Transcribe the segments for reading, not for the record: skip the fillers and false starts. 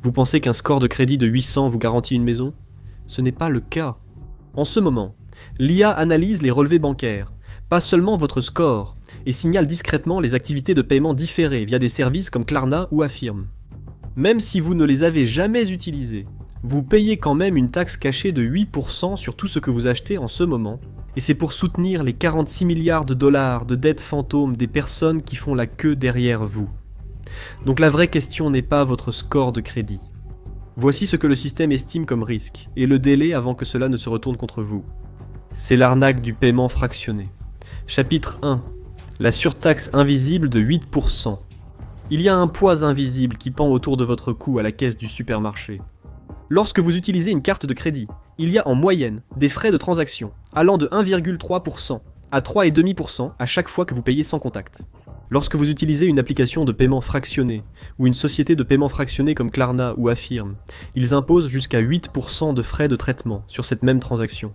Vous pensez qu'un score de crédit de 800 vous garantit une maison? Ce n'est pas le cas. En ce moment, l'IA analyse les relevés bancaires, pas seulement votre score, et signale discrètement les activités de paiement différées via des services comme Klarna ou Affirm. Même si vous ne les avez jamais utilisés, vous payez quand même une taxe cachée de 8% sur tout ce que vous achetez en ce moment, et c'est pour soutenir les 46 milliards de dollars de dettes fantômes des personnes qui font la queue derrière vous. Donc la vraie question n'est pas votre score de crédit. Voici ce que le système estime comme risque, et le délai avant que cela ne se retourne contre vous. C'est l'arnaque du paiement fractionné. Chapitre 1. La surtaxe invisible de 8%. Il y a un poids invisible qui pend autour de votre cou à la caisse du supermarché. Lorsque vous utilisez une carte de crédit, il y a en moyenne des frais de transaction allant de 1,3% à 3,5% à chaque fois que vous payez sans contact. Lorsque vous utilisez une application de paiement fractionné ou une société de paiement fractionné comme Klarna ou Affirm, ils imposent jusqu'à 8% de frais de traitement sur cette même transaction.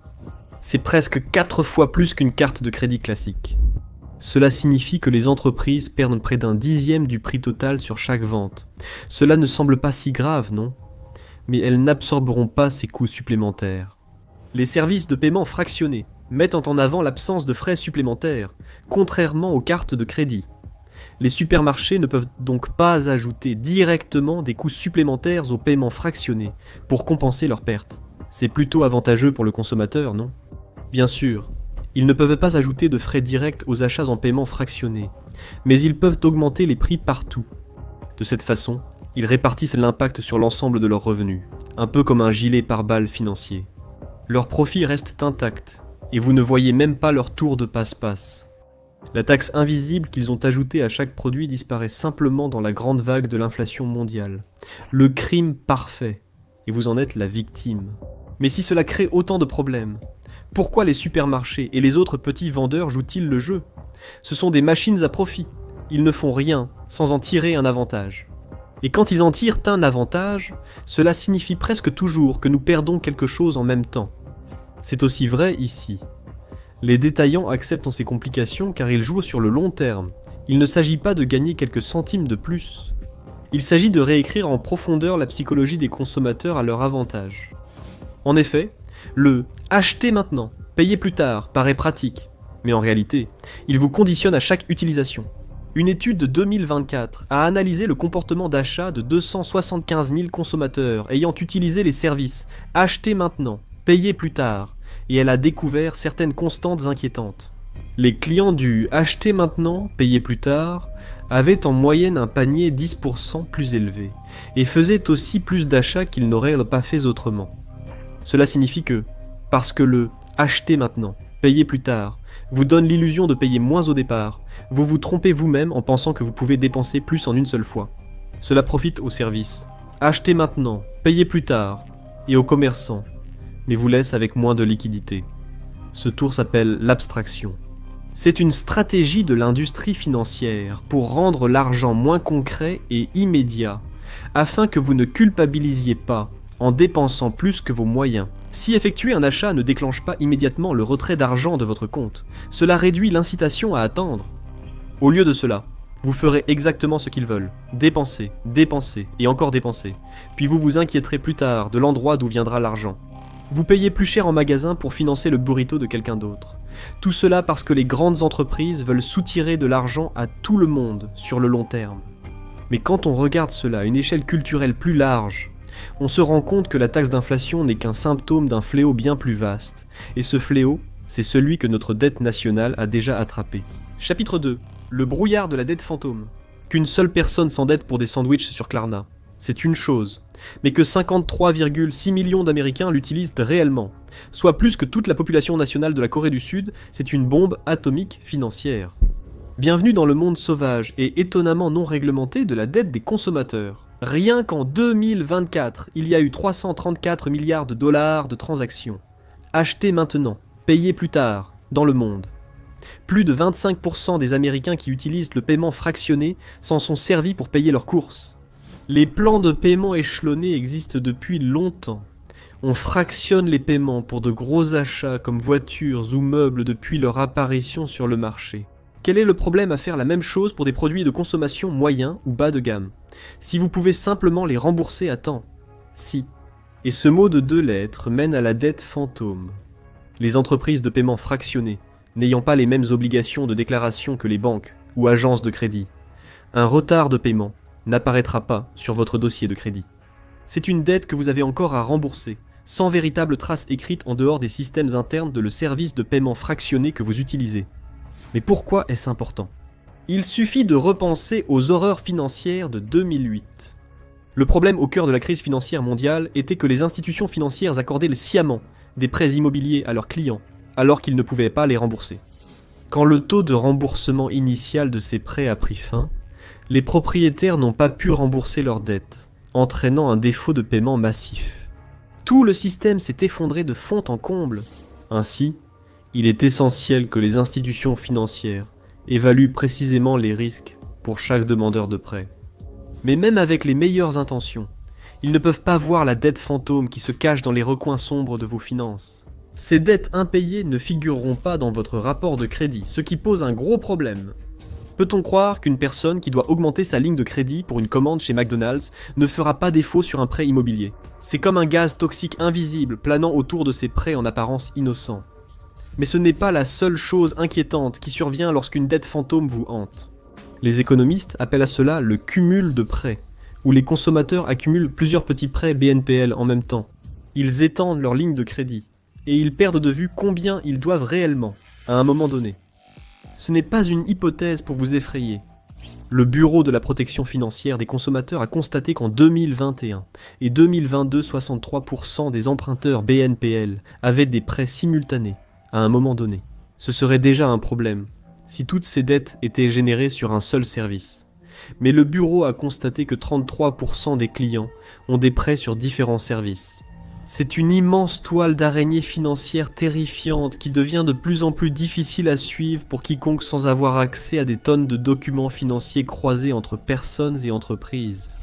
C'est presque 4 fois plus qu'une carte de crédit classique. Cela signifie que les entreprises perdent près d'un dixième du prix total sur chaque vente. Cela ne semble pas si grave, non? Mais elles n'absorberont pas ces coûts supplémentaires. Les services de paiement fractionnés mettent en avant l'absence de frais supplémentaires, contrairement aux cartes de crédit. Les supermarchés ne peuvent donc pas ajouter directement des coûts supplémentaires aux paiements fractionnés pour compenser leurs pertes. C'est plutôt avantageux pour le consommateur, non? Bien sûr, ils ne peuvent pas ajouter de frais directs aux achats en paiement fractionné, mais ils peuvent augmenter les prix partout. De cette façon, ils répartissent l'impact sur l'ensemble de leurs revenus, un peu comme un gilet pare-balles financier. Leurs profits restent intacts, et vous ne voyez même pas leur tour de passe-passe. La taxe invisible qu'ils ont ajoutée à chaque produit disparaît simplement dans la grande vague de l'inflation mondiale. Le crime parfait, et vous en êtes la victime. Mais si cela crée autant de problèmes, pourquoi les supermarchés et les autres petits vendeurs jouent-ils le jeu? Ce sont des machines à profit. Ils ne font rien sans en tirer un avantage. Et quand ils en tirent un avantage, cela signifie presque toujours que nous perdons quelque chose en même temps. C'est aussi vrai ici. Les détaillants acceptent ces complications car ils jouent sur le long terme. Il ne s'agit pas de gagner quelques centimes de plus. Il s'agit de réécrire en profondeur la psychologie des consommateurs à leur avantage. En effet, le « acheter maintenant, payer plus tard » paraît pratique, mais en réalité, il vous conditionne à chaque utilisation. Une étude de 2024 a analysé le comportement d'achat de 275 000 consommateurs ayant utilisé les services « acheter maintenant, payer plus tard » et elle a découvert certaines constantes inquiétantes. Les clients du « acheter maintenant, payer plus tard » avaient en moyenne un panier 10% plus élevé et faisaient aussi plus d'achats qu'ils n'auraient pas fait autrement. Cela signifie que, parce que le « acheter maintenant, payer plus tard » vous donne l'illusion de payer moins au départ, vous vous trompez vous-même en pensant que vous pouvez dépenser plus en une seule fois. Cela profite aux services. Acheter maintenant, payer plus tard, et aux commerçants, mais vous laisse avec moins de liquidité. Ce tour s'appelle l'abstraction. C'est une stratégie de l'industrie financière pour rendre l'argent moins concret et immédiat, afin que vous ne culpabilisiez pas en dépensant plus que vos moyens. Si effectuer un achat ne déclenche pas immédiatement le retrait d'argent de votre compte, cela réduit l'incitation à attendre. Au lieu de cela, vous ferez exactement ce qu'ils veulent, dépenser, dépenser et encore dépenser, puis vous vous inquiéterez plus tard de l'endroit d'où viendra l'argent. Vous payez plus cher en magasin pour financer le burrito de quelqu'un d'autre. Tout cela parce que les grandes entreprises veulent soutirer de l'argent à tout le monde sur le long terme. Mais quand on regarde cela à une échelle culturelle plus large, on se rend compte que la taxe d'inflation n'est qu'un symptôme d'un fléau bien plus vaste. Et ce fléau, c'est celui que notre dette nationale a déjà attrapé. Chapitre 2. Le brouillard de la dette fantôme. Qu'une seule personne s'endette pour des sandwichs sur Klarna, c'est une chose. Mais que 53,6 millions d'Américains l'utilisent réellement, soit plus que toute la population nationale de la Corée du Sud, c'est une bombe atomique financière. Bienvenue dans le monde sauvage et étonnamment non réglementé de la dette des consommateurs. Rien qu'en 2024, il y a eu 334 milliards de dollars de transactions. Acheter maintenant, payer plus tard, dans le monde. Plus de 25% des Américains qui utilisent le paiement fractionné s'en sont servis pour payer leurs courses. Les plans de paiement échelonnés existent depuis longtemps. On fractionne les paiements pour de gros achats comme voitures ou meubles depuis leur apparition sur le marché. Quel est le problème à faire la même chose pour des produits de consommation moyens ou bas de gamme? Si vous pouvez simplement les rembourser à temps. Si. Et ce mot de 2 lettres mène à la dette fantôme. Les entreprises de paiement fractionné, n'ayant pas les mêmes obligations de déclaration que les banques ou agences de crédit. Un retard de paiement n'apparaîtra pas sur votre dossier de crédit. C'est une dette que vous avez encore à rembourser, sans véritable trace écrite en dehors des systèmes internes de le service de paiement fractionné que vous utilisez. Mais pourquoi est-ce important ? Il suffit de repenser aux horreurs financières de 2008. Le problème au cœur de la crise financière mondiale était que les institutions financières accordaient sciemment des prêts immobiliers à leurs clients, alors qu'ils ne pouvaient pas les rembourser. Quand le taux de remboursement initial de ces prêts a pris fin, les propriétaires n'ont pas pu rembourser leurs dettes, entraînant un défaut de paiement massif. Tout le système s'est effondré de fond en comble. Ainsi, il est essentiel que les institutions financières évaluent précisément les risques pour chaque demandeur de prêt. Mais même avec les meilleures intentions, ils ne peuvent pas voir la dette fantôme qui se cache dans les recoins sombres de vos finances. Ces dettes impayées ne figureront pas dans votre rapport de crédit, ce qui pose un gros problème. Peut-on croire qu'une personne qui doit augmenter sa ligne de crédit pour une commande chez McDonald's ne fera pas défaut sur un prêt immobilier ? C'est comme un gaz toxique invisible planant autour de ces prêts en apparence innocents. Mais ce n'est pas la seule chose inquiétante qui survient lorsqu'une dette fantôme vous hante. Les économistes appellent à cela le cumul de prêts, où les consommateurs accumulent plusieurs petits prêts BNPL en même temps. Ils étendent leur ligne de crédit, et ils perdent de vue combien ils doivent réellement, à un moment donné. Ce n'est pas une hypothèse pour vous effrayer. Le Bureau de la protection financière des consommateurs a constaté qu'en 2021 et 2022, 63% des emprunteurs BNPL avaient des prêts simultanés, à un moment donné. Ce serait déjà un problème, si toutes ces dettes étaient générées sur un seul service. Mais le bureau a constaté que 33% des clients ont des prêts sur différents services. C'est une immense toile d'araignée financière terrifiante qui devient de plus en plus difficile à suivre pour quiconque sans avoir accès à des tonnes de documents financiers croisés entre personnes et entreprises.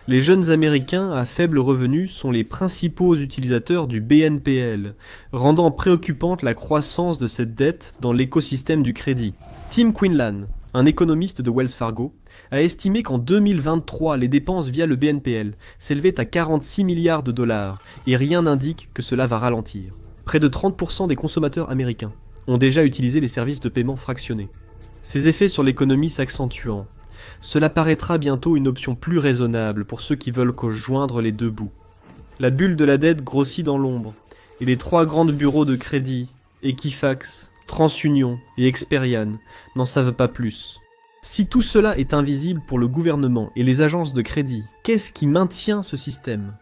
Les jeunes Américains à faible revenu sont les principaux utilisateurs du BNPL, rendant préoccupante la croissance de cette dette dans l'écosystème du crédit. Tim Quinlan, un économiste de Wells Fargo, a estimé qu'en 2023, les dépenses via le BNPL s'élevaient à 46 milliards de dollars, et rien n'indique que cela va ralentir. Près de 30% des consommateurs américains ont déjà utilisé les services de paiement fractionnés. Ces effets sur l'économie s'accentuant, cela paraîtra bientôt une option plus raisonnable pour ceux qui veulent joindre les deux bouts. La bulle de la dette grossit dans l'ombre, et les 3 grands bureaux de crédit, Equifax, TransUnion et Experian, n'en savent pas plus. Si tout cela est invisible pour le gouvernement et les agences de crédit, qu'est-ce qui maintient ce système ?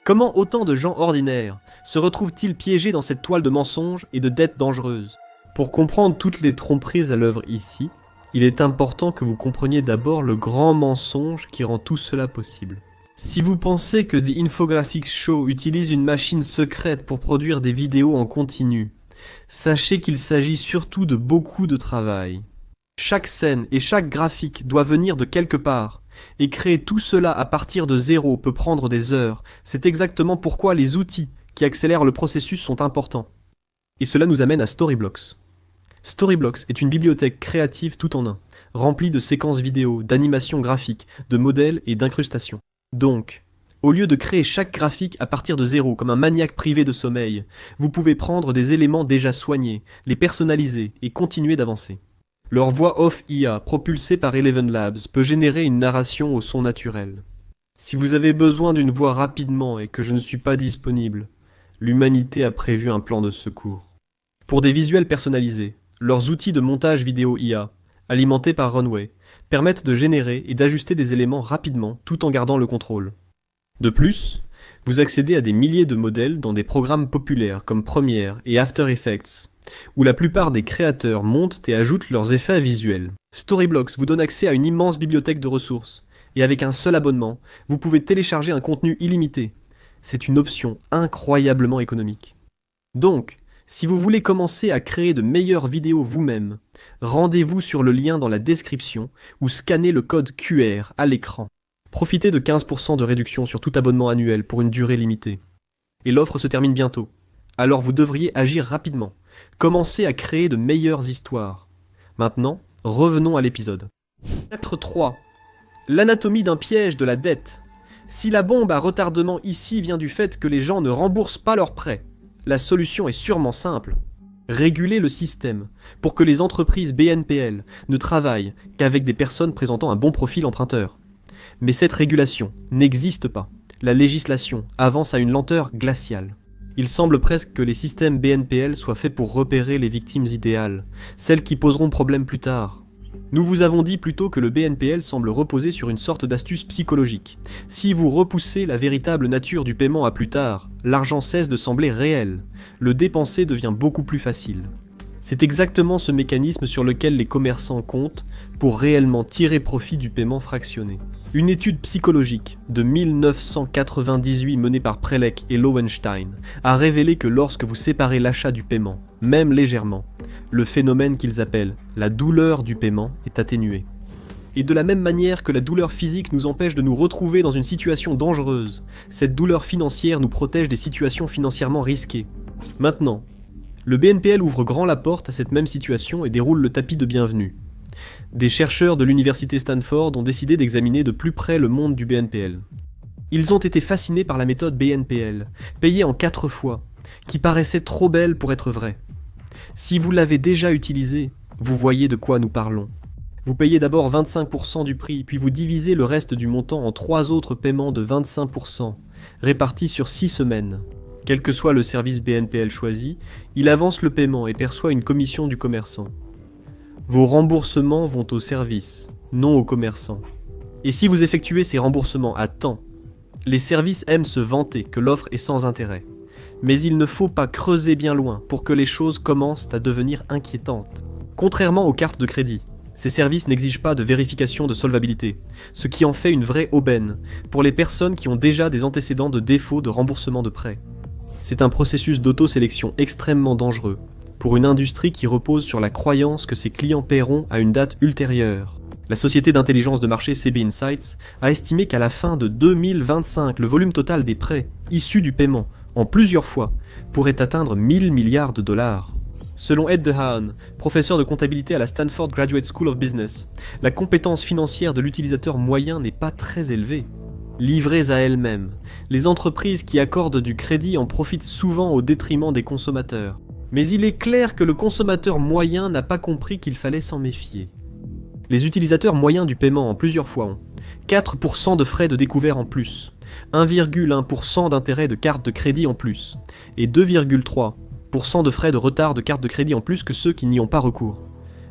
Comment autant de gens ordinaires se retrouvent-ils piégés dans cette toile de mensonges et de dettes dangereuses ? Pour comprendre toutes les tromperies à l'œuvre ici, il est important que vous compreniez d'abord le grand mensonge qui rend tout cela possible. Si vous pensez que The Infographics Show utilise une machine secrète pour produire des vidéos en continu, sachez qu'il s'agit surtout de beaucoup de travail. Chaque scène et chaque graphique doit venir de quelque part, et créer tout cela à partir de zéro peut prendre des heures. C'est exactement pourquoi les outils qui accélèrent le processus sont importants. Et cela nous amène à Storyblocks. Storyblocks est une bibliothèque créative tout en un, remplie de séquences vidéo, d'animations graphiques, de modèles et d'incrustations. Donc, au lieu de créer chaque graphique à partir de zéro comme un maniaque privé de sommeil, vous pouvez prendre des éléments déjà soignés, les personnaliser et continuer d'avancer. Leur voix off IA, propulsée par Eleven Labs, peut générer une narration au son naturel. Si vous avez besoin d'une voix rapidement et que je ne suis pas disponible, l'humanité a prévu un plan de secours. Pour des visuels personnalisés, leurs outils de montage vidéo IA, alimentés par Runway, permettent de générer et d'ajuster des éléments rapidement tout en gardant le contrôle. De plus, vous accédez à des milliers de modèles dans des programmes populaires comme Premiere et After Effects, où la plupart des créateurs montent et ajoutent leurs effets visuels. Storyblocks vous donne accès à une immense bibliothèque de ressources, et avec un seul abonnement, vous pouvez télécharger un contenu illimité. C'est une option incroyablement économique. Donc, si vous voulez commencer à créer de meilleures vidéos vous-même, rendez-vous sur le lien dans la description ou scannez le code QR à l'écran. Profitez de 15% de réduction sur tout abonnement annuel pour une durée limitée. Et l'offre se termine bientôt. Alors vous devriez agir rapidement. Commencez à créer de meilleures histoires. Maintenant, revenons à l'épisode. Chapitre 3. L'anatomie d'un piège de la dette. Si la bombe à retardement ici vient du fait que les gens ne remboursent pas leurs prêts, la solution est sûrement simple. Réguler le système pour que les entreprises BNPL ne travaillent qu'avec des personnes présentant un bon profil emprunteur. Mais cette régulation n'existe pas. La législation avance à une lenteur glaciale. Il semble presque que les systèmes BNPL soient faits pour repérer les victimes idéales, celles qui poseront problème plus tard. Nous vous avons dit plus tôt que le BNPL semble reposer sur une sorte d'astuce psychologique. Si vous repoussez la véritable nature du paiement à plus tard, l'argent cesse de sembler réel. Le dépenser devient beaucoup plus facile. C'est exactement ce mécanisme sur lequel les commerçants comptent pour réellement tirer profit du paiement fractionné. Une étude psychologique de 1998 menée par Prelec et Lowenstein a révélé que lorsque vous séparez l'achat du paiement, même légèrement, le phénomène qu'ils appellent la douleur du paiement est atténué. Et de la même manière que la douleur physique nous empêche de nous retrouver dans une situation dangereuse, cette douleur financière nous protège des situations financièrement risquées. Maintenant, le BNPL ouvre grand la porte à cette même situation et déroule le tapis de bienvenue. Des chercheurs de l'université Stanford ont décidé d'examiner de plus près le monde du BNPL. Ils ont été fascinés par la méthode BNPL, payée en 4 fois, qui paraissait trop belle pour être vraie. Si vous l'avez déjà utilisée, vous voyez de quoi nous parlons. Vous payez d'abord 25% du prix, puis vous divisez le reste du montant en 3 autres paiements de 25%, répartis sur 6 semaines. Quel que soit le service BNPL choisi, il avance le paiement et perçoit une commission du commerçant. Vos remboursements vont au service, non au commerçant. Et si vous effectuez ces remboursements à temps, les services aiment se vanter que l'offre est sans intérêt. Mais il ne faut pas creuser bien loin pour que les choses commencent à devenir inquiétantes. Contrairement aux cartes de crédit, ces services n'exigent pas de vérification de solvabilité, ce qui en fait une vraie aubaine pour les personnes qui ont déjà des antécédents de défaut de remboursement de prêt. C'est un processus d'auto-sélection extrêmement dangereux pour une industrie qui repose sur la croyance que ses clients paieront à une date ultérieure. La société d'intelligence de marché CB Insights a estimé qu'à la fin de 2025, le volume total des prêts issus du paiement, en plusieurs fois, pourrait atteindre 1000 milliards de dollars. Selon Ed DeHaan, professeur de comptabilité à la Stanford Graduate School of Business, la compétence financière de l'utilisateur moyen n'est pas très élevée. Livrées à elles-mêmes, les entreprises qui accordent du crédit en profitent souvent au détriment des consommateurs. Mais il est clair que le consommateur moyen n'a pas compris qu'il fallait s'en méfier. Les utilisateurs moyens du paiement en plusieurs fois ont 4% de frais de découvert en plus, 1,1% d'intérêt de carte de crédit en plus, et 2,3% de frais de retard de carte de crédit en plus que ceux qui n'y ont pas recours.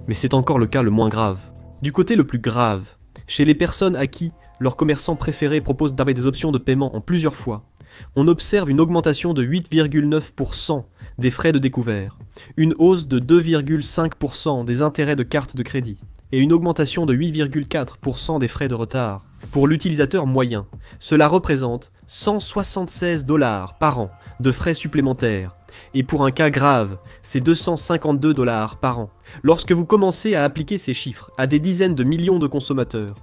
Mais c'est encore le cas le moins grave. Du côté le plus grave, chez les personnes à qui leur commerçant préféré propose d'arber des options de paiement en plusieurs fois, on observe une augmentation de 8,9% des frais de découvert, une hausse de 2,5% des intérêts de carte de crédit, et une augmentation de 8,4% des frais de retard. Pour l'utilisateur moyen, cela représente 176 $ par an de frais supplémentaires, et pour un cas grave, c'est 252 $ par an. Lorsque vous commencez à appliquer ces chiffres à des dizaines de millions de consommateurs,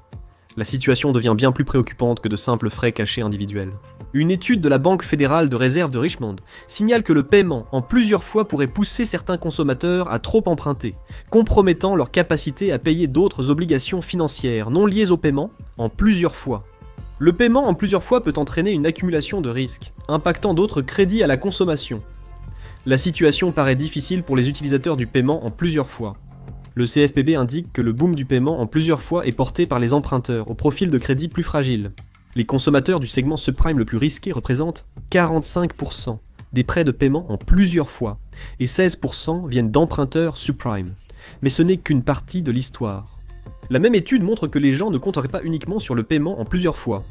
la situation devient bien plus préoccupante que de simples frais cachés individuels. Une étude de la Banque fédérale de réserve de Richmond signale que le paiement en plusieurs fois pourrait pousser certains consommateurs à trop emprunter, compromettant leur capacité à payer d'autres obligations financières non liées au paiement en plusieurs fois. Le paiement en plusieurs fois peut entraîner une accumulation de risques, impactant d'autres crédits à la consommation. La situation paraît difficile pour les utilisateurs du paiement en plusieurs fois. Le CFPB indique que le boom du paiement en plusieurs fois est porté par les emprunteurs au profil de crédit plus fragile. Les consommateurs du segment subprime le plus risqué représentent 45% des prêts de paiement en plusieurs fois, et 16% viennent d'emprunteurs subprime. Mais ce n'est qu'une partie de l'histoire. La même étude montre que les gens ne compteraient pas uniquement sur le paiement en plusieurs fois.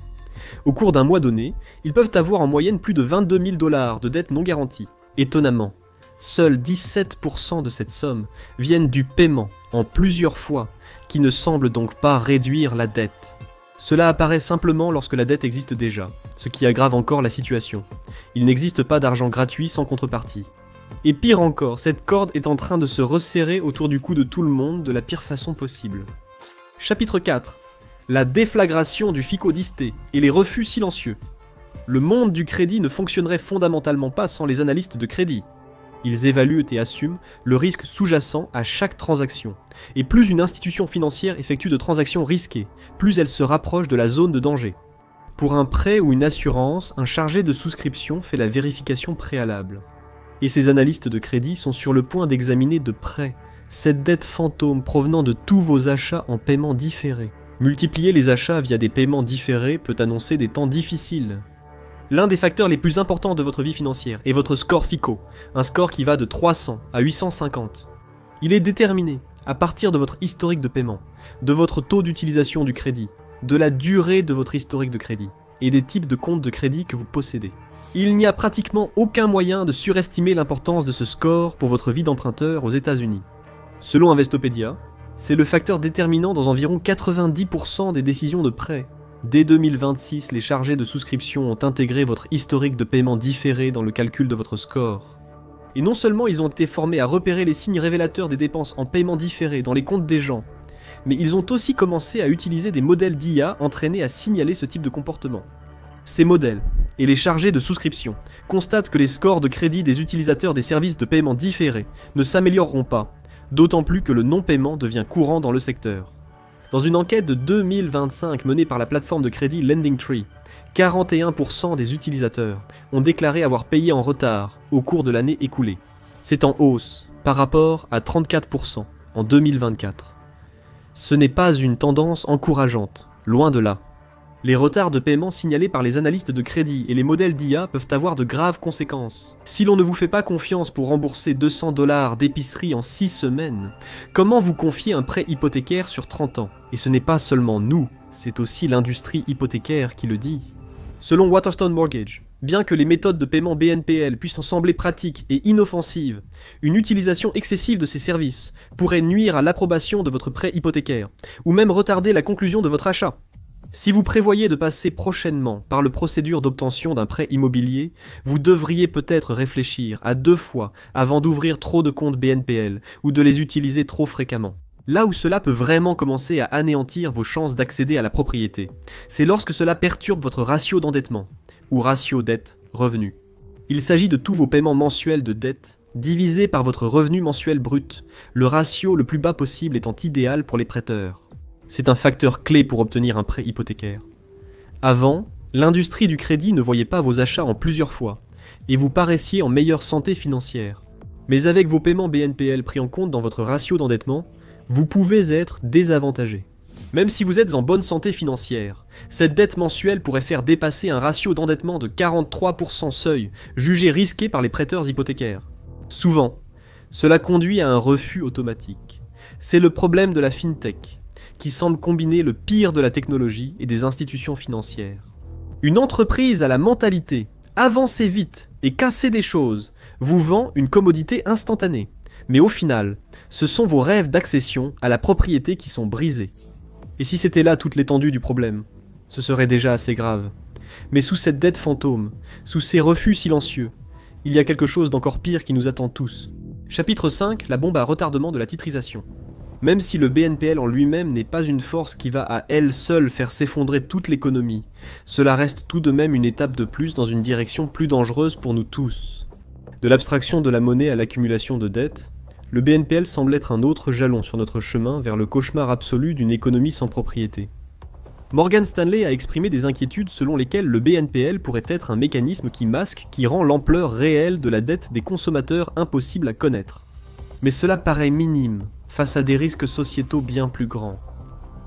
Au cours d'un mois donné, ils peuvent avoir en moyenne plus de 22 000 $ de dettes non garanties. Étonnamment, seuls 17% de cette somme viennent du paiement en plusieurs fois, qui ne semble donc pas réduire la dette. Cela apparaît simplement lorsque la dette existe déjà, ce qui aggrave encore la situation. Il n'existe pas d'argent gratuit sans contrepartie. Et pire encore, cette corde est en train de se resserrer autour du cou de tout le monde de la pire façon possible. Chapitre 4. La déflagration du FICO-DIST et les refus silencieux. Le monde du crédit ne fonctionnerait fondamentalement pas sans les analystes de crédit. Ils évaluent et assument le risque sous-jacent à chaque transaction. Et plus une institution financière effectue de transactions risquées, plus elle se rapproche de la zone de danger. Pour un prêt ou une assurance, un chargé de souscription fait la vérification préalable. Et ces analystes de crédit sont sur le point d'examiner de près cette dette fantôme provenant de tous vos achats en paiement différé. Multiplier les achats via des paiements différés peut annoncer des temps difficiles. L'un des facteurs les plus importants de votre vie financière est votre score FICO, un score qui va de 300 à 850. Il est déterminé à partir de votre historique de paiement, de votre taux d'utilisation du crédit, de la durée de votre historique de crédit et des types de comptes de crédit que vous possédez. Il n'y a pratiquement aucun moyen de surestimer l'importance de ce score pour votre vie d'emprunteur aux États-Unis. Selon Investopedia, c'est le facteur déterminant dans environ 90% des décisions de prêt. Dès 2026, les chargés de souscription ont intégré votre historique de paiement différé dans le calcul de votre score. Et non seulement ils ont été formés à repérer les signes révélateurs des dépenses en paiement différé dans les comptes des gens, mais ils ont aussi commencé à utiliser des modèles d'IA entraînés à signaler ce type de comportement. Ces modèles, et les chargés de souscription, constatent que les scores de crédit des utilisateurs des services de paiement différés ne s'amélioreront pas, d'autant plus que le non-paiement devient courant dans le secteur. Dans une enquête de 2025 menée par la plateforme de crédit LendingTree, 41% des utilisateurs ont déclaré avoir payé en retard au cours de l'année écoulée. C'est en hausse par rapport à 34% en 2024. Ce n'est pas une tendance encourageante, loin de là. Les retards de paiement signalés par les analystes de crédit et les modèles d'IA peuvent avoir de graves conséquences. Si l'on ne vous fait pas confiance pour rembourser 200 $ d'épicerie en 6 semaines, comment vous confier un prêt hypothécaire sur 30 ans? Et ce n'est pas seulement nous, c'est aussi l'industrie hypothécaire qui le dit. Selon Waterstone Mortgage, bien que les méthodes de paiement BNPL puissent en sembler pratiques et inoffensives, une utilisation excessive de ces services pourrait nuire à l'approbation de votre prêt hypothécaire, ou même retarder la conclusion de votre achat. Si vous prévoyez de passer prochainement par la procédure d'obtention d'un prêt immobilier, vous devriez peut-être réfléchir à 2 fois avant d'ouvrir trop de comptes BNPL ou de les utiliser trop fréquemment. Là où cela peut vraiment commencer à anéantir vos chances d'accéder à la propriété, c'est lorsque cela perturbe votre ratio d'endettement, ou ratio dette-revenu. Il s'agit de tous vos paiements mensuels de dette divisés par votre revenu mensuel brut, le ratio le plus bas possible étant idéal pour les prêteurs. C'est un facteur clé pour obtenir un prêt hypothécaire. Avant, l'industrie du crédit ne voyait pas vos achats en plusieurs fois, et vous paraissiez en meilleure santé financière. Mais avec vos paiements BNPL pris en compte dans votre ratio d'endettement, vous pouvez être désavantagé. Même si vous êtes en bonne santé financière, cette dette mensuelle pourrait faire dépasser un ratio d'endettement de 43% seuil, jugé risqué par les prêteurs hypothécaires. Souvent, cela conduit à un refus automatique. C'est le problème de la fintech, qui semble combiner le pire de la technologie et des institutions financières. Une entreprise à la mentalité « avancez vite et cassez des choses » vous vend une commodité instantanée. Mais au final, ce sont vos rêves d'accession à la propriété qui sont brisés. Et si c'était là toute l'étendue du problème, ce serait déjà assez grave. Mais sous cette dette fantôme, sous ces refus silencieux, il y a quelque chose d'encore pire qui nous attend tous. Chapitre 5, la bombe à retardement de la titrisation. Même si le BNPL en lui-même n'est pas une force qui va à elle seule faire s'effondrer toute l'économie, cela reste tout de même une étape de plus dans une direction plus dangereuse pour nous tous. De l'abstraction de la monnaie à l'accumulation de dettes, le BNPL semble être un autre jalon sur notre chemin vers le cauchemar absolu d'une économie sans propriété. Morgan Stanley a exprimé des inquiétudes selon lesquelles le BNPL pourrait être un mécanisme qui rend l'ampleur réelle de la dette des consommateurs impossible à connaître. Mais cela paraît minime face à des risques sociétaux bien plus grands.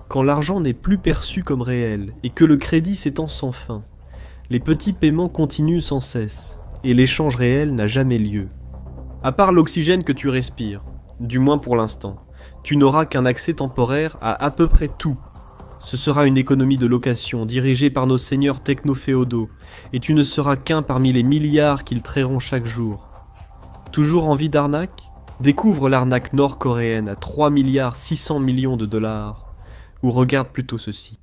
Quand l'argent n'est plus perçu comme réel et que le crédit s'étend sans fin, les petits paiements continuent sans cesse et l'échange réel n'a jamais lieu. À part l'oxygène que tu respires, du moins pour l'instant, tu n'auras qu'un accès temporaire à peu près tout. Ce sera une économie de location dirigée par nos seigneurs techno-féodaux et tu ne seras qu'un parmi les milliards qu'ils trairont chaque jour. Toujours envie d'arnaque ? Découvre l'arnaque nord-coréenne à 3,6 milliards ou regarde plutôt ceci.